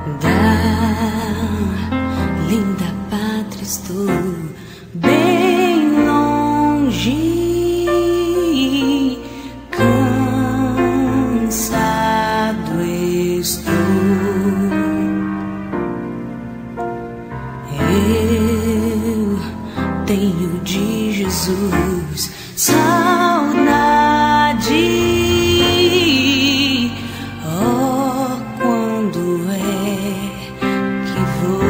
Da linda pátria estou bem longe, cansado estou. Eu tenho de Jesus saudade. Oh, quando é que vou?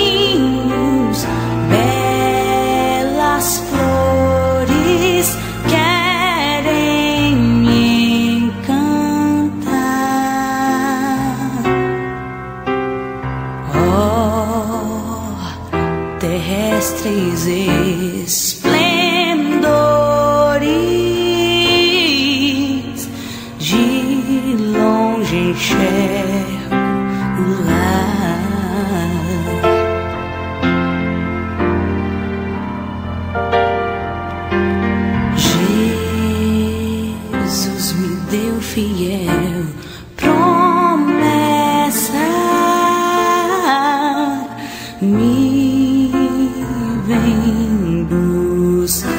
Passarinhos, belas flores querem me encantar. Oh, terrestres esplendores, de longe enxergo o lar. Jesus me deu fiel promessa, me vem buscar.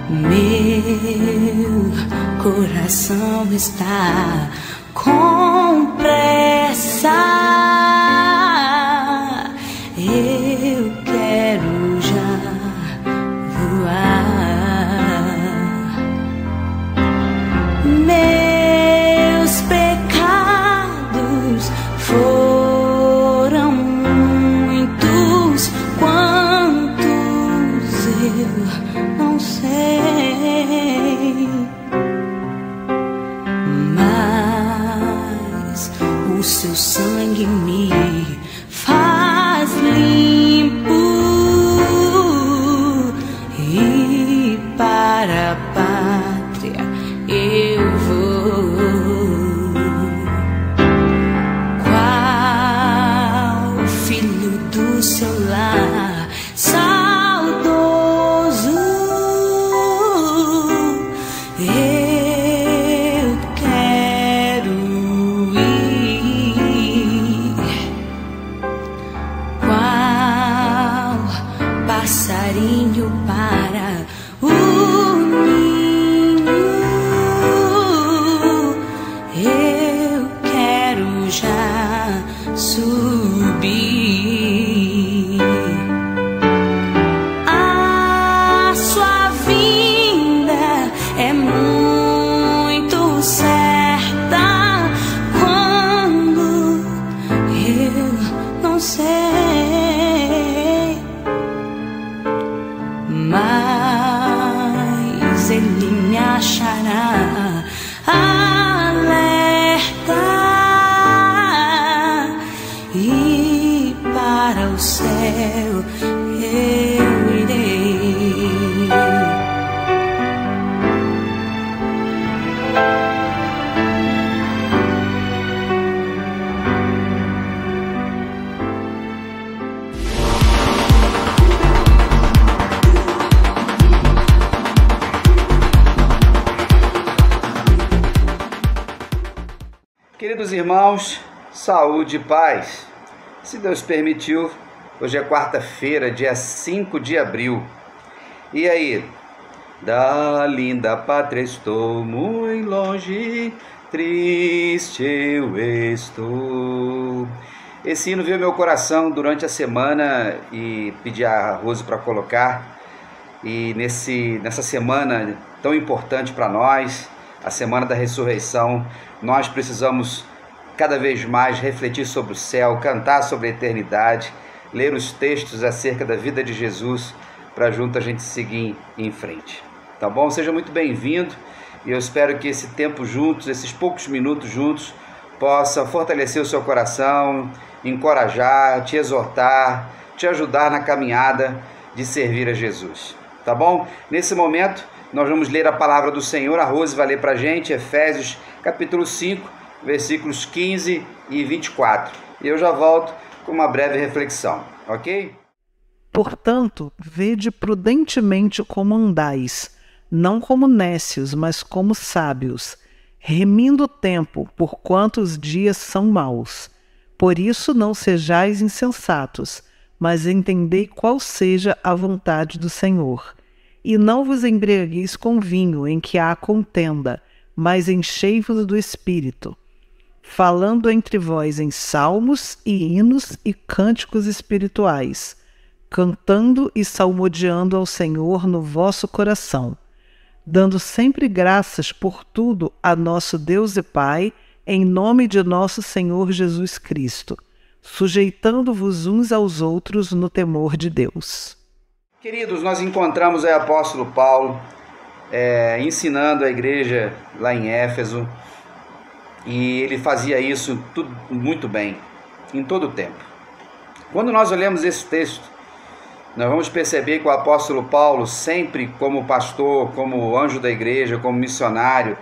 Meu coração está com pressa. Eu quero já voar. Meus pecados foram muitos, quantos eu não sei, mas o seu sangue me faz limpo, e para a pátria eu vou. Qual filho do seu lar saudoso, eu quero ir. Qual passarinho para o ninho, eu quero já subir. A sua vinda é muito certa, quando eu não sei, mas ele me achará alerta, e para o céu eu irei. Queridos irmãos, saúde e paz. Se Deus permitiu, hoje é quarta-feira, dia 5 de abril. E aí? Da linda pátria estou muito longe, triste eu estou. Esse hino veio ao meu coração durante a semana e pedi a Rose para colocar. E nessa semana tão importante para nós, a semana da ressurreição, nós precisamos cada vez mais refletir sobre o céu, cantar sobre a eternidade, ler os textos acerca da vida de Jesus, para junto a gente seguir em frente. Tá bom? Seja muito bem-vindo, e eu espero que esse tempo juntos, esses poucos minutos juntos, possa fortalecer o seu coração, encorajar, te exortar, te ajudar na caminhada de servir a Jesus. Tá bom? Nesse momento, nós vamos ler a palavra do Senhor. A Rose vai ler para a gente Efésios capítulo 5, versículos 15 e 24. E eu já volto com uma breve reflexão, ok? Portanto, vede prudentemente como andais, não como nécios, mas como sábios, remindo o tempo, porquanto os dias são maus. Por isso não sejais insensatos, mas entendei qual seja a vontade do Senhor. E não vos embriagueis com vinho, em que há contenda, mas enchei-vos do Espírito, falando entre vós em salmos e hinos e cânticos espirituais, cantando e salmodiando ao Senhor no vosso coração, dando sempre graças por tudo a nosso Deus e Pai, em nome de nosso Senhor Jesus Cristo, sujeitando-vos uns aos outros no temor de Deus. Queridos, nós encontramos aí o apóstolo Paulo ensinando a igreja lá em Éfeso, e ele fazia isso tudo muito bem, em todo o tempo. Quando nós olhamos esse texto, nós vamos perceber que o apóstolo Paulo, sempre como pastor, como anjo da igreja, como missionário,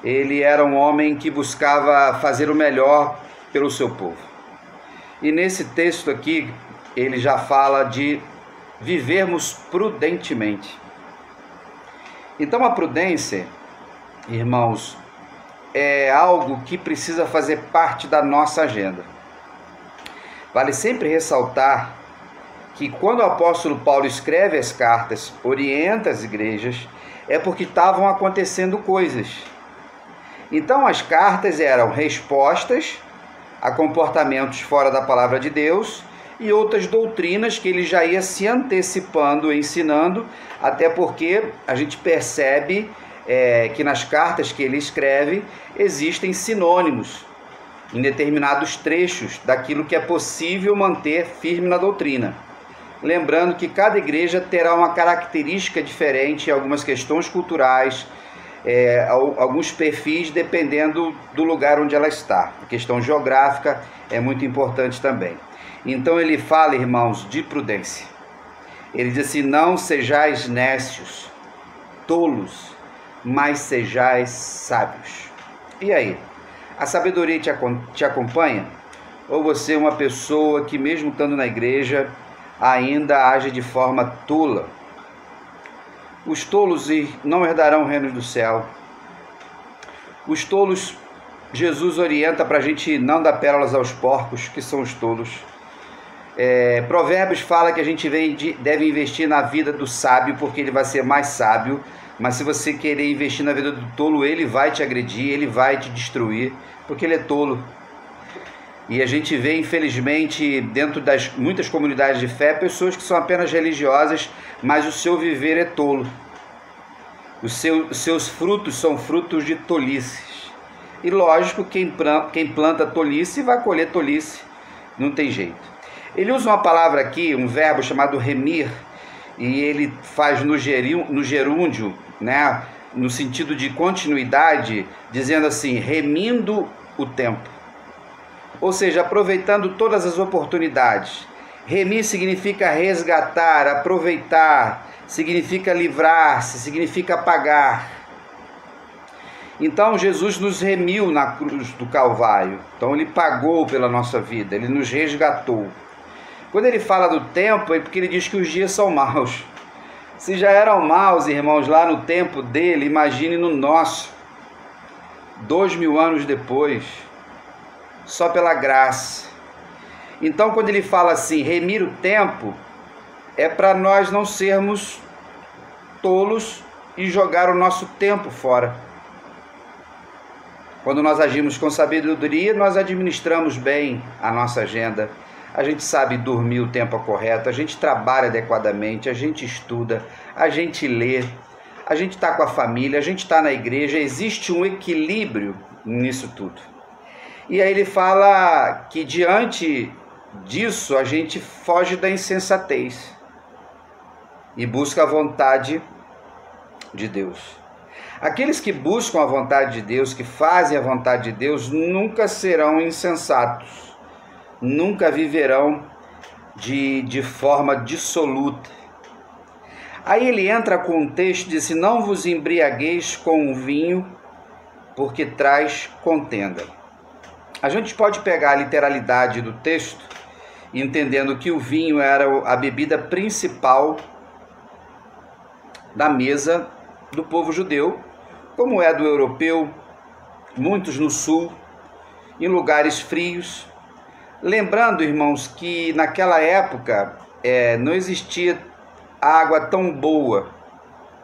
ele era um homem que buscava fazer o melhor pelo seu povo. E nesse texto aqui, ele já fala de vivermos prudentemente. Então a prudência, irmãos, é algo que precisa fazer parte da nossa agenda. Vale sempre ressaltar que quando o apóstolo Paulo escreve as cartas, orienta as igrejas, é porque estavam acontecendo coisas. Então as cartas eram respostas a comportamentos fora da palavra de Deus e outras doutrinas que ele já ia se antecipando, ensinando, até porque a gente percebe que nas cartas que ele escreve existem sinônimos em determinados trechos daquilo que é possível manter firme na doutrina. Lembrando que cada igreja terá uma característica diferente, algumas questões culturais, alguns perfis, dependendo do lugar onde ela está. A questão geográfica é muito importante também. Então ele fala, irmãos, de prudência. Ele diz assim: não sejais nécios, tolos, mas sejais sábios. E aí? A sabedoria te acompanha? Ou você é uma pessoa que, mesmo estando na igreja, ainda age de forma tola? Os tolos não herdarão o reino do céu. Os tolos, Jesus orienta para a gente não dar pérolas aos porcos, que são os tolos. Provérbios fala que a gente deve investir na vida do sábio, porque ele vai ser mais sábio. Mas se você querer investir na vida do tolo, ele vai te agredir, ele vai te destruir, porque ele é tolo. E a gente vê, infelizmente, dentro das muitas comunidades de fé, pessoas que são apenas religiosas, mas o seu viver é tolo. Os seus frutos são frutos de tolices. E lógico, quem planta tolice vai colher tolice, não tem jeito. Ele usa uma palavra aqui, um verbo chamado remir, e ele faz no gerúndio, né, no sentido de continuidade, dizendo assim: remindo o tempo. Ou seja, aproveitando todas as oportunidades. Remir significa resgatar, aproveitar, significa livrar-se, significa pagar. Então Jesus nos remiu na cruz do Calvário. Então ele pagou pela nossa vida, ele nos resgatou. Quando ele fala do tempo, é porque ele diz que os dias são maus. Se já eram maus, irmãos, lá no tempo dele, imagine no nosso. 2000 anos depois, só pela graça. Então, quando ele fala assim, remir o tempo, é para nós não sermos tolos e jogar o nosso tempo fora. Quando nós agimos com sabedoria, nós administramos bem a nossa agenda. A gente sabe dormir o tempo correto, a gente trabalha adequadamente, a gente estuda, a gente lê, a gente está com a família, a gente está na igreja, existe um equilíbrio nisso tudo. E aí ele fala que diante disso a gente foge da insensatez e busca a vontade de Deus. Aqueles que buscam a vontade de Deus, que fazem a vontade de Deus, nunca serão insensatos. Nunca viverão de forma dissoluta. Aí ele entra com um texto, diz assim: não vos embriagueis com o vinho, porque traz contenda. A gente pode pegar a literalidade do texto entendendo que o vinho era a bebida principal da mesa do povo judeu, como é do europeu, muitos no sul, em lugares frios. Lembrando, irmãos, que naquela época não existia água tão boa,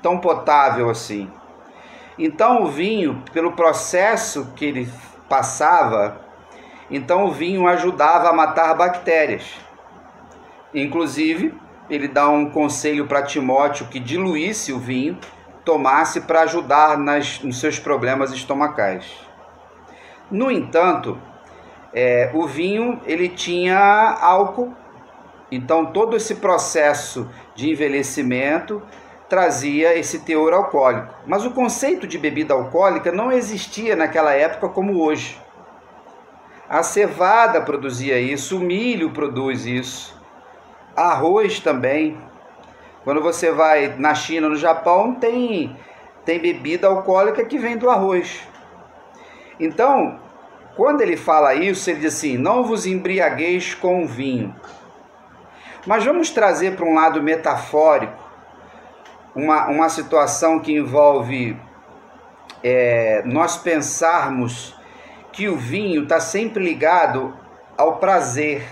tão potável assim. Então o vinho, pelo processo que ele passava, então o vinho ajudava a matar bactérias. Inclusive, ele dá um conselho para Timóteo que diluísse o vinho, tomasse para ajudar nos seus problemas estomacais. No entanto, o vinho ele tinha álcool, então todo esse processo de envelhecimento trazia esse teor alcoólico. Mas o conceito de bebida alcoólica não existia naquela época como hoje. A cevada produzia isso, o milho produz isso, arroz também. Quando você vai na China, no Japão, tem bebida alcoólica que vem do arroz. Então, quando ele fala isso, ele diz assim: não vos embriagueis com o vinho. Mas vamos trazer para um lado metafórico uma situação que envolve nós pensarmos que o vinho está sempre ligado ao prazer.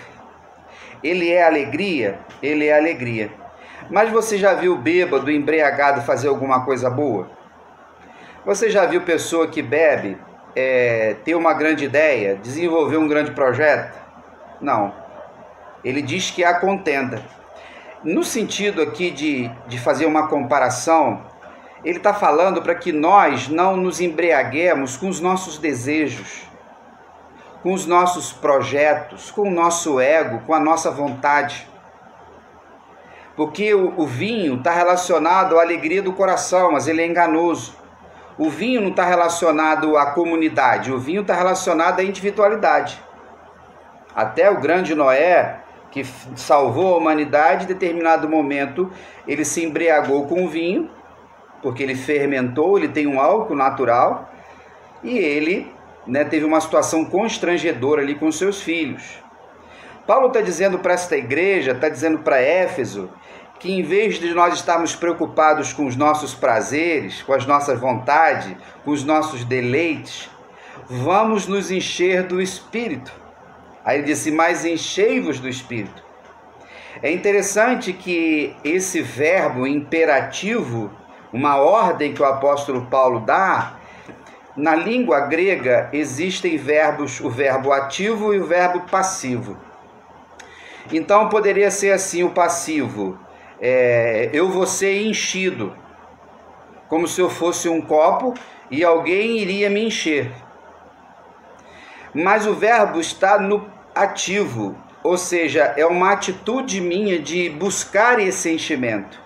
Ele é alegria? Ele é alegria. Mas você já viu bêbado, embriagado fazer alguma coisa boa? Você já viu pessoa que bebe ter uma grande ideia, desenvolver um grande projeto? Não. Ele diz que há contenda. No sentido aqui de fazer uma comparação, ele está falando para que nós não nos embriaguemos com os nossos desejos, com os nossos projetos, com o nosso ego, com a nossa vontade. Porque o vinho está relacionado à alegria do coração, mas ele é enganoso. O vinho não está relacionado à comunidade, o vinho está relacionado à individualidade. Até o grande Noé, que salvou a humanidade, em determinado momento ele se embriagou com o vinho, porque ele fermentou, ele tem um álcool natural, e ele teve uma situação constrangedora ali com seus filhos. Paulo está dizendo para esta igreja, está dizendo para Éfeso, que em vez de nós estarmos preocupados com os nossos prazeres, com as nossas vontades, com os nossos deleites, vamos nos encher do Espírito. Aí ele disse: mas enchei-vos do Espírito. É interessante que esse verbo imperativo, uma ordem que o apóstolo Paulo dá, na língua grega existem verbos, o verbo ativo e o verbo passivo. Então poderia ser assim o passivo: eu vou ser enchido, como se eu fosse um copo e alguém iria me encher. Mas o verbo está no ativo, ou seja, é uma atitude minha de buscar esse enchimento.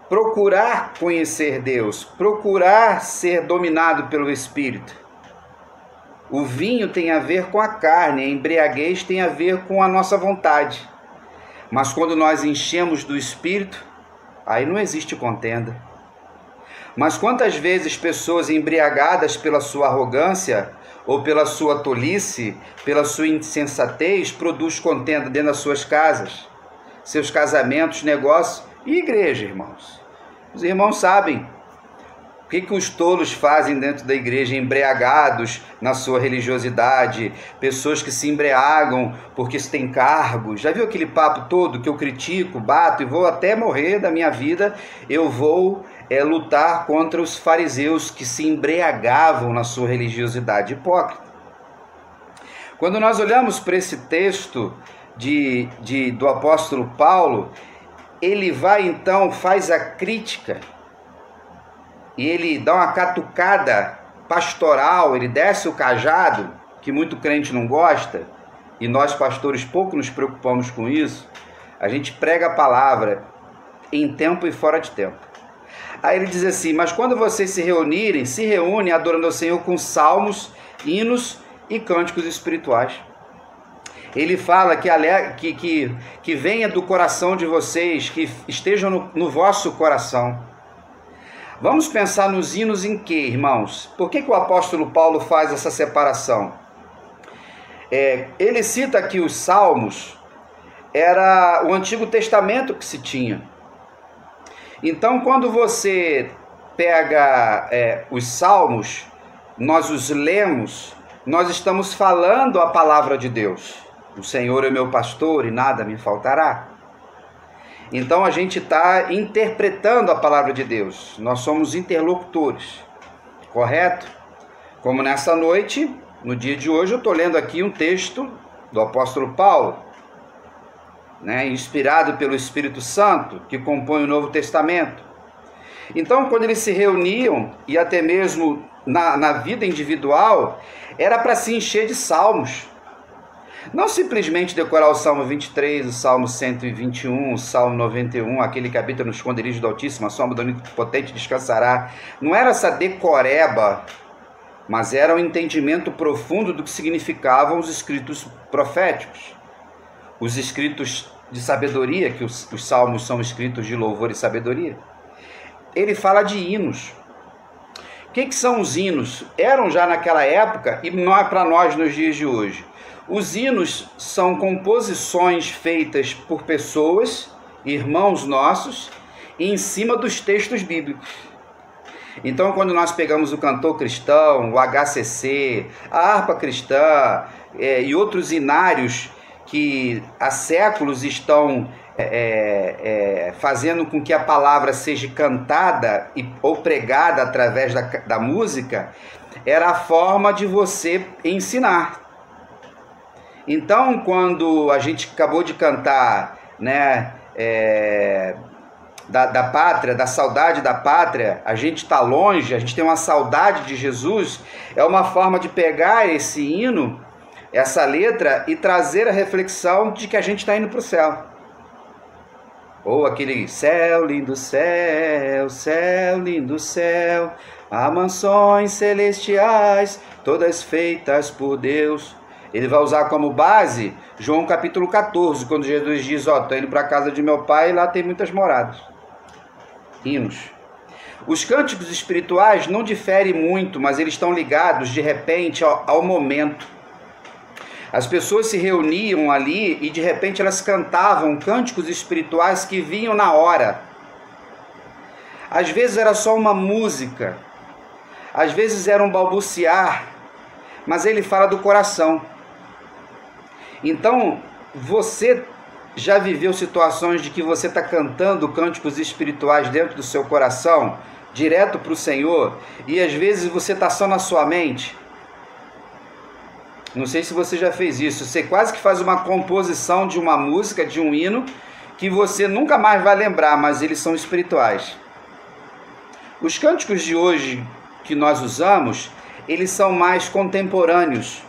Procurar conhecer Deus, procurar ser dominado pelo Espírito. O vinho tem a ver com a carne, a embriaguez tem a ver com a nossa vontade. Mas quando nós enchemos do Espírito, aí não existe contenda. Mas quantas vezes pessoas embriagadas pela sua arrogância, ou pela sua tolice, pela sua insensatez, produz contenda dentro das suas casas, seus casamentos, negócios e igreja, irmãos. Os irmãos sabem o que os tolos fazem dentro da igreja, embriagados na sua religiosidade, pessoas que se embriagam porque têm cargos. Já viu aquele papo todo que eu critico, bato e vou até morrer da minha vida, eu vou lutar contra os fariseus que se embriagavam na sua religiosidade hipócrita. Quando nós olhamos para esse texto do apóstolo Paulo, ele vai então, faz a crítica, e ele dá uma catucada pastoral, ele desce o cajado, que muito crente não gosta, e nós pastores pouco nos preocupamos com isso. A gente prega a palavra em tempo e fora de tempo. Aí ele diz assim: mas quando vocês se reúnem adorando ao Senhor com salmos, hinos e cânticos espirituais. Ele fala que venha do coração de vocês, que estejam no vosso coração. Vamos pensar nos hinos em quê, irmãos? Por que o apóstolo Paulo faz essa separação? ele cita que os salmos era o Antigo Testamento que se tinha. Então, quando você pega os salmos, nós os lemos, nós estamos falando a palavra de Deus. O Senhor é meu pastor e nada me faltará. Então a gente está interpretando a palavra de Deus. Nós somos interlocutores, correto? Como nessa noite, no dia de hoje, eu estou lendo aqui um texto do apóstolo Paulo, inspirado pelo Espírito Santo, que compõe o Novo Testamento. Então, quando eles se reuniam, e até mesmo na vida individual, era para se encher de salmos. Não simplesmente decorar o Salmo 23, o Salmo 121, o Salmo 91, aquele que habita no esconderijo do Altíssimo, a sombra do Onipotente descansará. Não era essa decoreba, mas era um entendimento profundo do que significavam os escritos proféticos, os escritos de sabedoria, que os salmos são escritos de louvor e sabedoria. Ele fala de hinos. O que são os hinos? Eram já naquela época e não é para nós nos dias de hoje. Os hinos são composições feitas por pessoas, irmãos nossos, em cima dos textos bíblicos. Então, quando nós pegamos o cantor cristão, o HCC, a harpa cristã e outros hinários que há séculos estão fazendo com que a palavra seja cantada ou pregada através da música, era a forma de você ensinar. Então, quando a gente acabou de cantar, da pátria, da saudade da pátria, a gente está longe, a gente tem uma saudade de Jesus, é uma forma de pegar esse hino, essa letra, e trazer a reflexão de que a gente está indo para o céu. Ou aquele céu, lindo céu, céu, lindo céu, há mansões celestiais, todas feitas por Deus. Ele vai usar como base João capítulo 14, quando Jesus diz, estou indo para a casa de meu pai e lá tem muitas moradas. Hinos. Os cânticos espirituais não diferem muito, mas eles estão ligados de repente ao momento. As pessoas se reuniam ali e de repente elas cantavam cânticos espirituais que vinham na hora. Às vezes era só uma música, às vezes era um balbuciar, mas ele fala do coração. Então, você já viveu situações de que você está cantando cânticos espirituais dentro do seu coração, direto para o Senhor, e às vezes você está só na sua mente? Não sei se você já fez isso. Você quase que faz uma composição de uma música, de um hino, que você nunca mais vai lembrar, mas eles são espirituais. Os cânticos de hoje que nós usamos, eles são mais contemporâneos.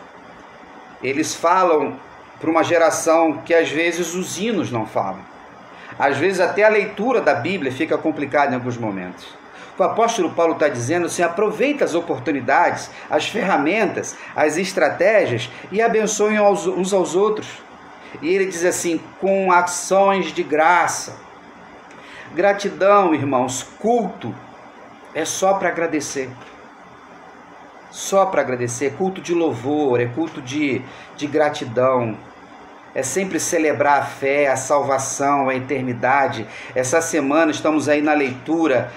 Eles falam para uma geração que às vezes os hinos não falam. Às vezes até a leitura da Bíblia fica complicada em alguns momentos. O apóstolo Paulo está dizendo assim, aproveita as oportunidades, as ferramentas, as estratégias e abençoem uns aos outros. E ele diz assim, com ações de graça. Gratidão, irmãos, culto é só para agradecer. Só para agradecer, é culto de louvor, é culto de gratidão. É sempre celebrar a fé, a salvação, a eternidade. Essa semana estamos aí na leitura,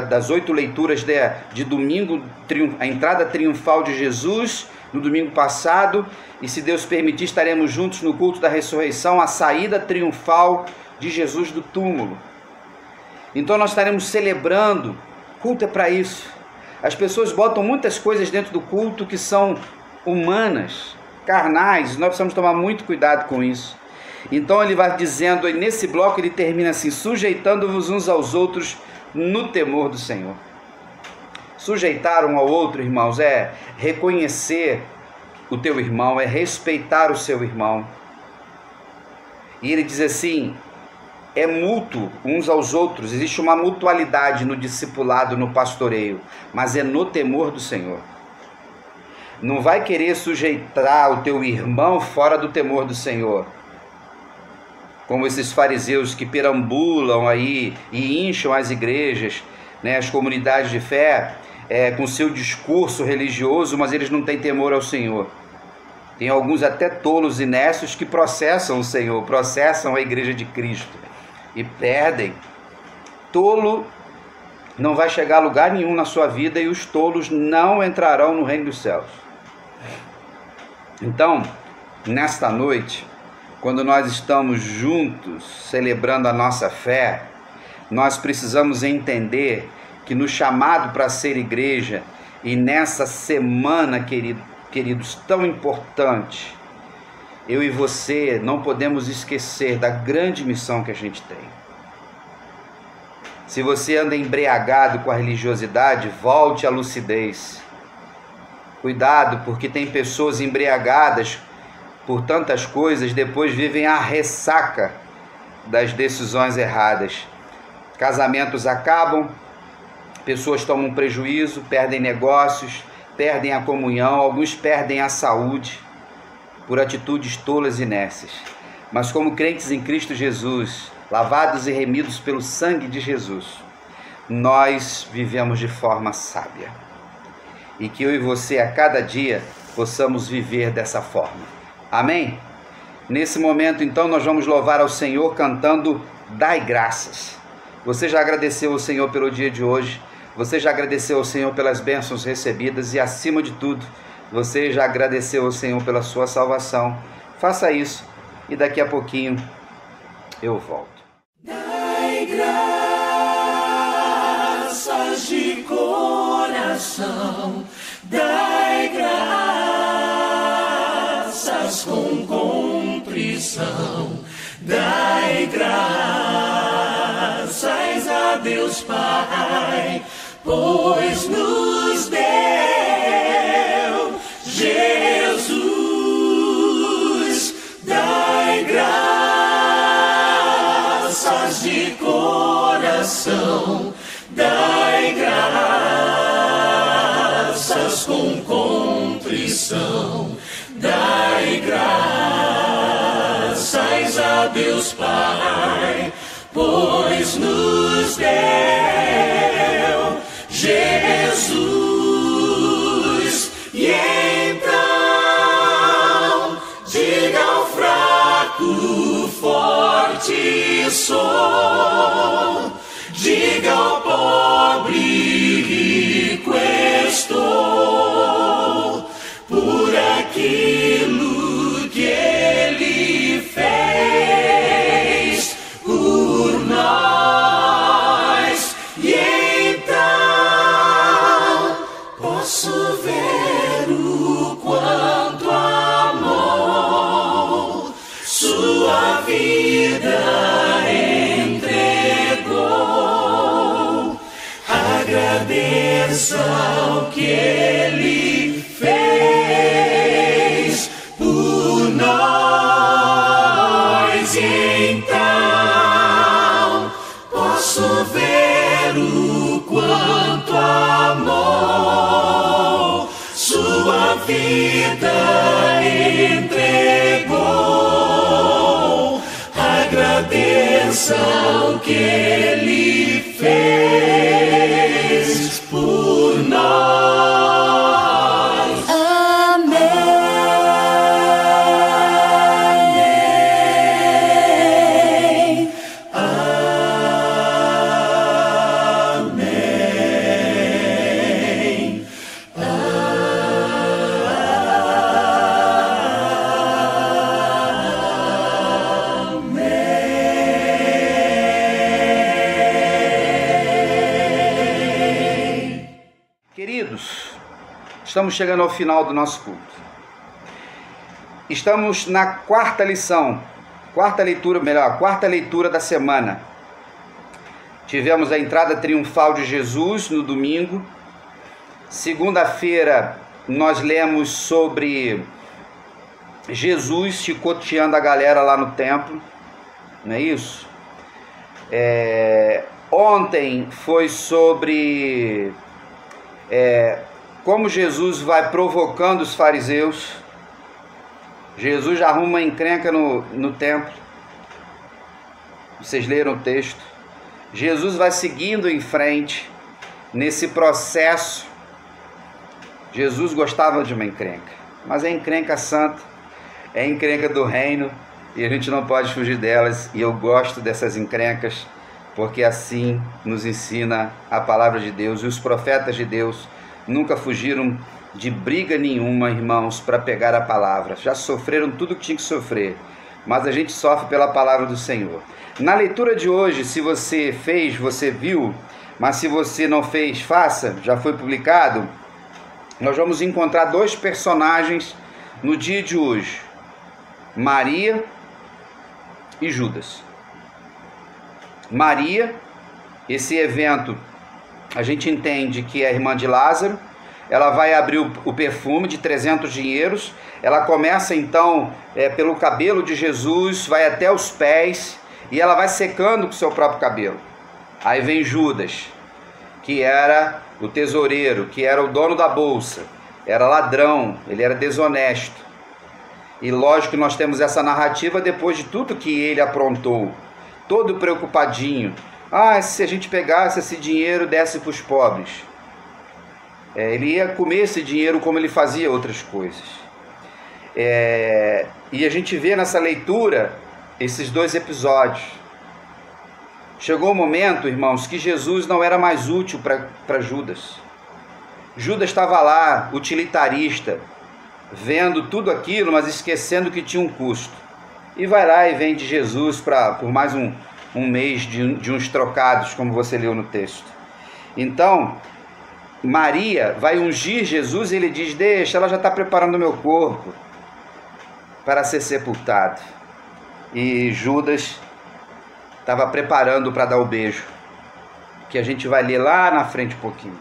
das 8 leituras de domingo, a entrada triunfal de Jesus, no domingo passado. E se Deus permitir, estaremos juntos no culto da ressurreição, a saída triunfal de Jesus do túmulo. Então nós estaremos celebrando. Culto é para isso. As pessoas botam muitas coisas dentro do culto que são humanas, carnais, nós precisamos tomar muito cuidado com isso. Então ele vai dizendo, e nesse bloco ele termina assim, sujeitando-vos uns aos outros no temor do Senhor. Sujeitar um ao outro, irmãos, é reconhecer o teu irmão, é respeitar o seu irmão. E ele diz assim, é mútuo uns aos outros, existe uma mutualidade no discipulado, no pastoreio, mas é no temor do Senhor. Não vai querer sujeitar o teu irmão fora do temor do Senhor. Como esses fariseus que perambulam aí e incham as igrejas, as comunidades de fé, com seu discurso religioso, mas eles não têm temor ao Senhor. Tem alguns até tolos e nécios que processam o Senhor, processam a igreja de Cristo e perdem. Tolo não vai chegar a lugar nenhum na sua vida e os tolos não entrarão no reino dos céus. Então, nesta noite, quando nós estamos juntos celebrando a nossa fé, nós precisamos entender que no chamado para ser igreja e nessa semana, queridos, tão importante, eu e você não podemos esquecer da grande missão que a gente tem. Se você anda embriagado com a religiosidade, volte à lucidez. Cuidado, porque tem pessoas embriagadas por tantas coisas, depois vivem a ressaca das decisões erradas. Casamentos acabam, pessoas tomam prejuízo, perdem negócios, perdem a comunhão, alguns perdem a saúde por atitudes tolas e nécias. Mas como crentes em Cristo Jesus, lavados e remidos pelo sangue de Jesus, nós vivemos de forma sábia. E que eu e você a cada dia possamos viver dessa forma. Amém? Nesse momento então nós vamos louvar ao Senhor cantando Dai Graças. Você já agradeceu ao Senhor pelo dia de hoje? Você já agradeceu ao Senhor pelas bênçãos recebidas e, acima de tudo, você já agradeceu ao Senhor pela sua salvação? Faça isso e daqui a pouquinho eu volto. Dai graças de coração, dai graças com contrição, dai graças a Deus Pai, pois nos deu Jesus. Dai graças de coração, dai graças com contrição, dai graças a Deus Pai, pois nos deu Jesus. E então diga ao fraco, forte sou, diga ao pobre, rico estou, por aquilo que Ele fez por nós. E então posso ver o quanto amor sua vida entregou. Agradeça o que Ele fez por nós. E então posso ver o quanto amor sua vida entregou. Agradeça o que Ele fez por nós. Amém. Amém. Queridos, estamos chegando ao final do nosso culto. Estamos na quarta lição, quarta leitura da semana. Tivemos a entrada triunfal de Jesus no domingo. Segunda-feira nós lemos sobre Jesus chicoteando a galera lá no templo, não é isso? Ontem foi sobre como Jesus vai provocando os fariseus. Jesus já arruma uma encrenca no templo. Vocês leram o texto. Jesus vai seguindo em frente nesse processo. Jesus gostava de uma encrenca, mas a encrenca santa, é encrenca do reino e a gente não pode fugir delas. E eu gosto dessas encrencas, porque assim nos ensina a palavra de Deus. E os profetas de Deus nunca fugiram de briga nenhuma, irmãos, para pegar a palavra. Já sofreram tudo que tinha que sofrer, mas a gente sofre pela palavra do Senhor. Na leitura de hoje, se você fez, você viu, mas se você não fez, faça, já foi publicado. Nós vamos encontrar dois personagens no dia de hoje: Maria e Judas. Maria, esse evento, a gente entende que é a irmã de Lázaro. Ela vai abrir o perfume de 300 dinheiros. Ela começa então pelo cabelo de Jesus, vai até os pés e ela vai secando com o seu próprio cabelo. Aí vem Judas, que era o tesoureiro, que era o dono da bolsa, era ladrão, ele era desonesto. E lógico que nós temos essa narrativa depois de tudo que ele aprontou, todo preocupadinho. Se a gente pegasse esse dinheiro e desse para os pobres. Ele ia comer esse dinheiro como ele fazia outras coisas. E a gente vê nessa leitura esses dois episódios. Chegou um momento, irmãos, que Jesus não era mais útil para Judas. Judas estava lá, utilitarista, vendo tudo aquilo, mas esquecendo que tinha um custo. E vai lá e vende Jesus por mais um mês de uns trocados, como você leu no texto. Então, Maria vai ungir Jesus e ele diz: deixa, ela já está preparando o meu corpo para ser sepultado. E Judas estava preparando para dar o beijo, que a gente vai ler lá na frente um pouquinho.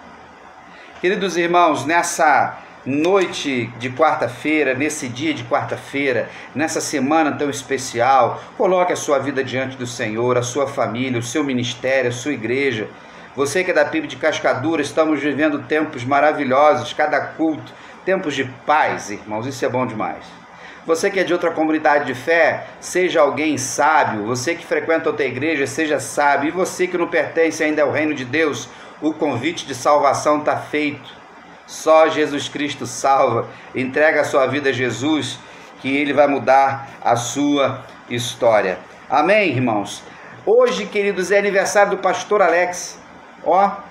Queridos irmãos, nessa noite de quarta-feira, nesse dia de quarta-feira, nessa semana tão especial, coloque a sua vida diante do Senhor, a sua família, o seu ministério, a sua igreja. Você que é da PIB de Cascadura, estamos vivendo tempos maravilhosos, cada culto, tempos de paz, irmãos, isso é bom demais. Você que é de outra comunidade de fé, seja alguém sábio. Você que frequenta outra igreja, seja sábio. E você que não pertence ainda ao reino de Deus, o convite de salvação está feito. Só Jesus Cristo salva. Entrega a sua vida a Jesus, que Ele vai mudar a sua história. Amém, irmãos? Hoje, queridos, é aniversário do pastor Alex.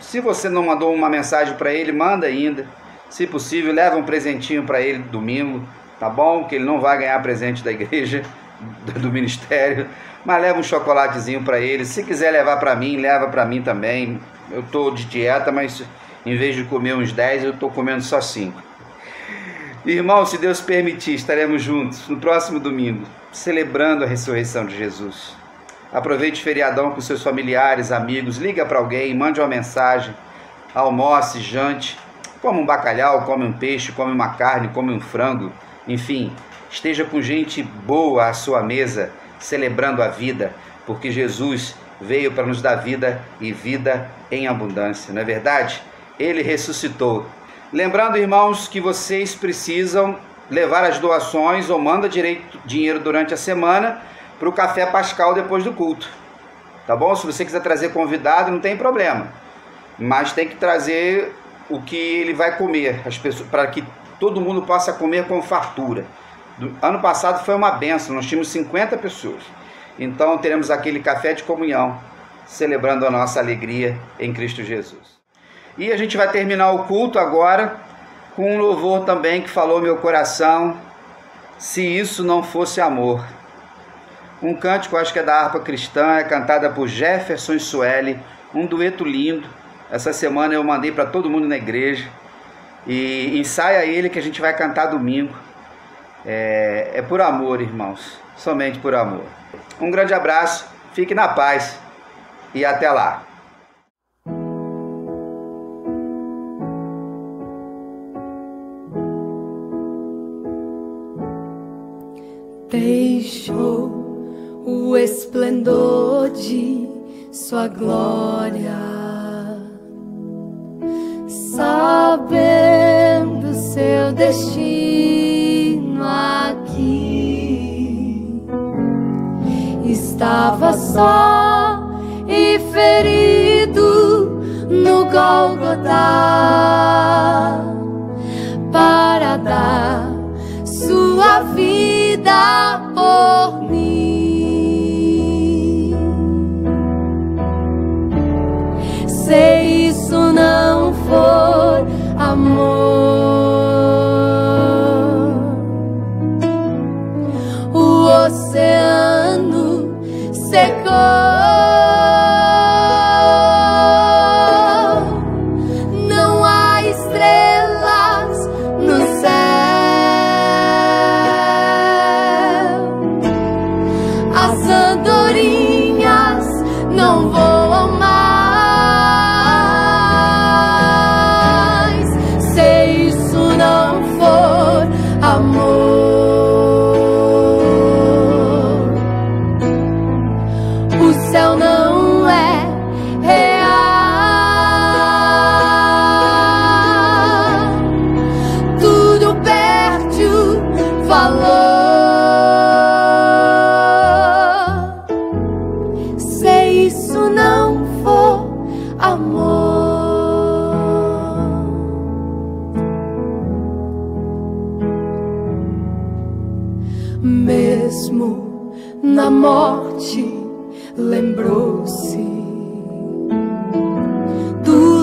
Se você não mandou uma mensagem para ele, manda ainda. Se possível, leva um presentinho para ele domingo, tá bom? Que ele não vai ganhar presente da igreja, do ministério, mas leva um chocolatezinho para ele. Se quiser levar para mim, leva para mim também. Eu estou de dieta, mas em vez de comer uns 10, eu estou comendo só 5. Irmão, se Deus permitir, estaremos juntos no próximo domingo, celebrando a ressurreição de Jesus. Aproveite o feriadão com seus familiares, amigos, liga para alguém, mande uma mensagem, almoce, jante, come um bacalhau, come um peixe, come uma carne, come um frango, enfim, esteja com gente boa à sua mesa, celebrando a vida, porque Jesus veio para nos dar vida e vida em abundância, não é verdade? Ele ressuscitou. Lembrando, irmãos, que vocês precisam levar as doações ou manda dinheiro durante a semana para o café pascal depois do culto, tá bom? Se você quiser trazer convidado, não tem problema, mas tem que trazer o que ele vai comer, para que todo mundo possa comer com fartura. Ano passado foi uma bênção, nós tínhamos 50 pessoas, então teremos aquele café de comunhão, celebrando a nossa alegria em Cristo Jesus. E a gente vai terminar o culto agora com um louvor também que falou meu coração: se isso não fosse amor. Um cântico, acho que é da harpa cristã, é cantada por Jefferson e Sueli, um dueto lindo. Essa semana eu mandei para todo mundo na igreja, e ensaia ele que a gente vai cantar domingo. É por amor, irmãos, somente por amor. Um grande abraço, fique na paz e até lá. Deixou o esplendor de sua glória, sabendo seu destino aqui. Estava só e ferido no Gólgota para dar sua vida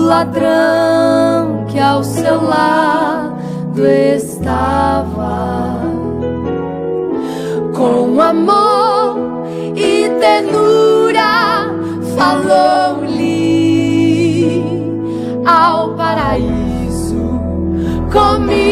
ladrão que ao seu lado estava. Com amor e ternura falou-lhe ao paraíso comigo.